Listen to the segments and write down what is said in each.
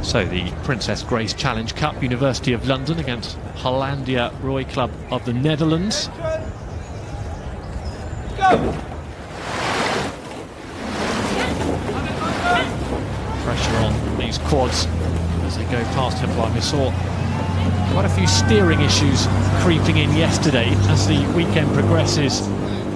So the Princess Grace Challenge Cup, University of London against Hollandia Roeiclub of the Netherlands. Go! Pressure on these quads as they go past Henley. We saw quite a few steering issues creeping in yesterday. As the weekend progresses,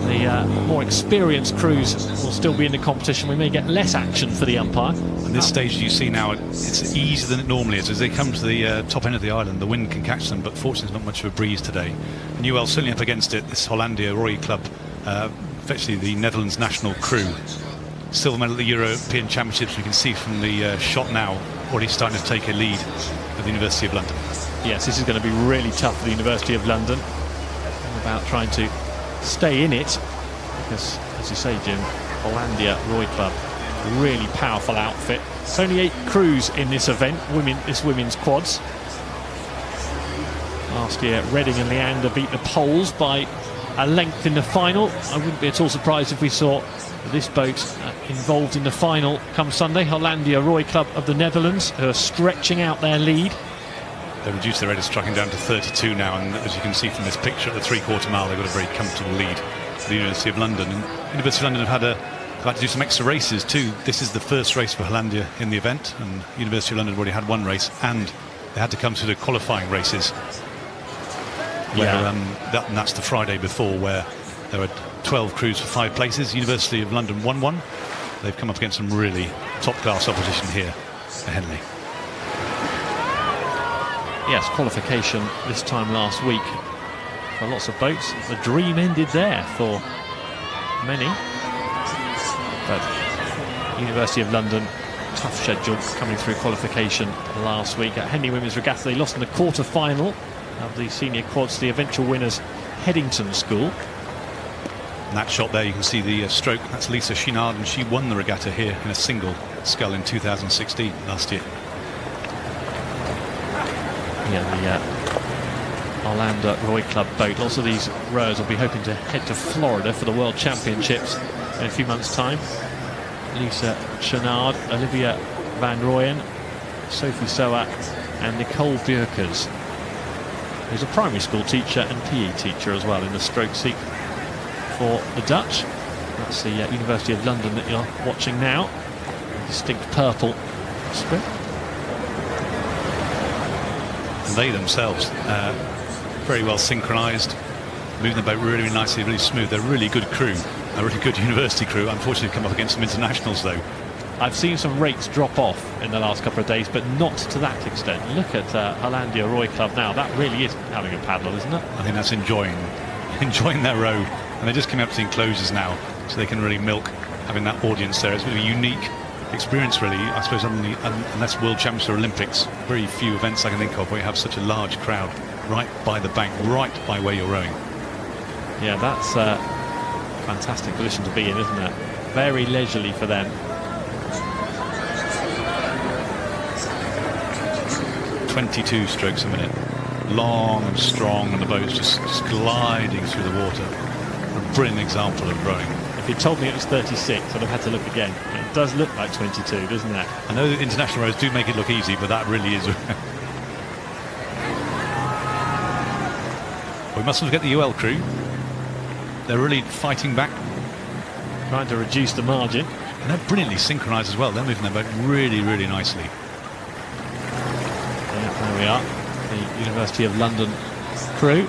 the more experienced crews will still be in the competition. We may get less action for the umpire. At this stage, you see now, it's easier than it normally is. As they come to the top end of the island, the wind can catch them, but fortunately there's not much of a breeze today. Newell certainly up against it. This Hollandia Roeiclub, effectively the Netherlands national crew. Silver medal at the European Championships, we can see from the shot now, already starting to take a lead at the University of London. Yes, this is going to be really tough for the University of London. All about trying to stay in it, because, as you say, Jim, Hollandia Roeiclub, really powerful outfit. It's only 8 crews in this event, this women's quads. Last year, Redding and Leander beat the Poles by a length in the final. I wouldn't be at all surprised if we saw this boat involved in the final come Sunday. Hollandia Roeiclub of the Netherlands, who are stretching out their lead. They reduced their rate of striking down to 32 now, and as you can see from this picture at the 3/4 mile, they've got a very comfortable lead for the University of London. And University of London have had to do some extra races too. This is the first race for Hollandia in the event, and University of London already had one race, and they had to come to the qualifying races. Where, and that's the Friday before, where there were 12 crews for 5 places. University of London won one. They've come up against some really top-class opposition here at Henley. Yes, qualification this time last week for lots of boats. The dream ended there for many. But University of London, tough schedule coming through qualification last week. At Henley Women's Regatta, they lost in the quarter-final of the senior quads, the eventual winners, Headington School. And that shot there, you can see the stroke. That's Lisa Chinard, and she won the regatta here in a single scull in 2016 last year. Yeah, the Hollandia Roeiclub boat. Lots of these rowers will be hoping to head to Florida for the World Championships in a few months' time. Lisa Chinard, Olivia van Rooyen, Sophie Soa and Nicole Bjerkes, who's a primary school teacher and PE teacher as well in the stroke seat for the Dutch. That's the University of London that you're watching now. A distinct purple strip. And they themselves very well synchronised, moving the boat really nicely, really smooth. They're a really good crew, a really good university crew. Unfortunately, come up against some internationals though. I've seen some rates drop off in the last couple of days, but not to that extent. Look at Hollandia Roeiclub now. That really is having a paddle, isn't it? I think that's enjoying their row. And they're just coming up to the enclosures now, so they can really milk having that audience there. It's a really unique experience, really. I suppose unless World Championships or Olympics, very few events I can think of where you have such a large crowd right by the bank, right by where you're rowing. Yeah, that's a fantastic position to be in, isn't it? Very leisurely for them. 22 strokes a minute. Long and strong, and the boat's just gliding through the water. A brilliant example of rowing. If you told me it was 36, I'd have had to look again. It does look like 22, doesn't it? I know that international rows do make it look easy, but that really is. We mustn't forget the UL crew. They're really fighting back, trying to reduce the margin. And they're brilliantly synchronised as well. They're moving their boat really, really nicely. Yeah, there we are. The University of London crew.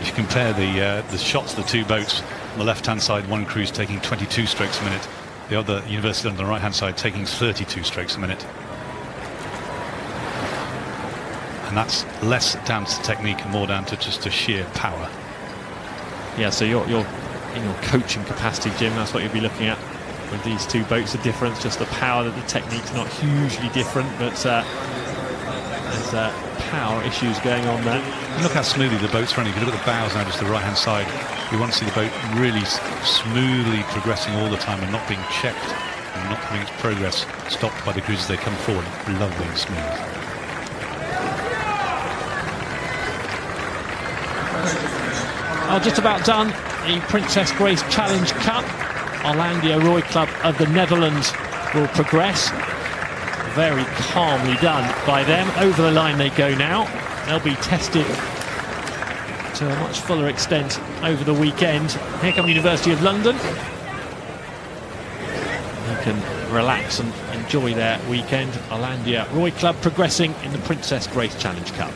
If you compare the shots of the two boats, on the left-hand side, one crew's taking 22 strokes a minute. The other, University of London, on the right-hand side, taking 32 strokes a minute. And that's less down to technique and more down to just a sheer power. Yeah, so you're in your coaching capacity, Jim, that's what you'll be looking at with these two boats. The difference, just the power, that the technique's not hugely different, but there's power issues going on there. And look how smoothly the boat's running. If you look at the bows now, just the right-hand side, you want to see the boat really smoothly progressing all the time and not being checked and not having its progress stopped by the crews as they come forward. Lovely and smooth. Just about done. the Princess Grace Challenge Cup. Hollandia Roeiclub of the Netherlands will progress. Very calmly done by them. Over the line they go now. They'll be tested to a much fuller extent over the weekend. Here come University of London. They can relax and enjoy their weekend. Hollandia Roeiclub progressing in the Princess Grace Challenge Cup.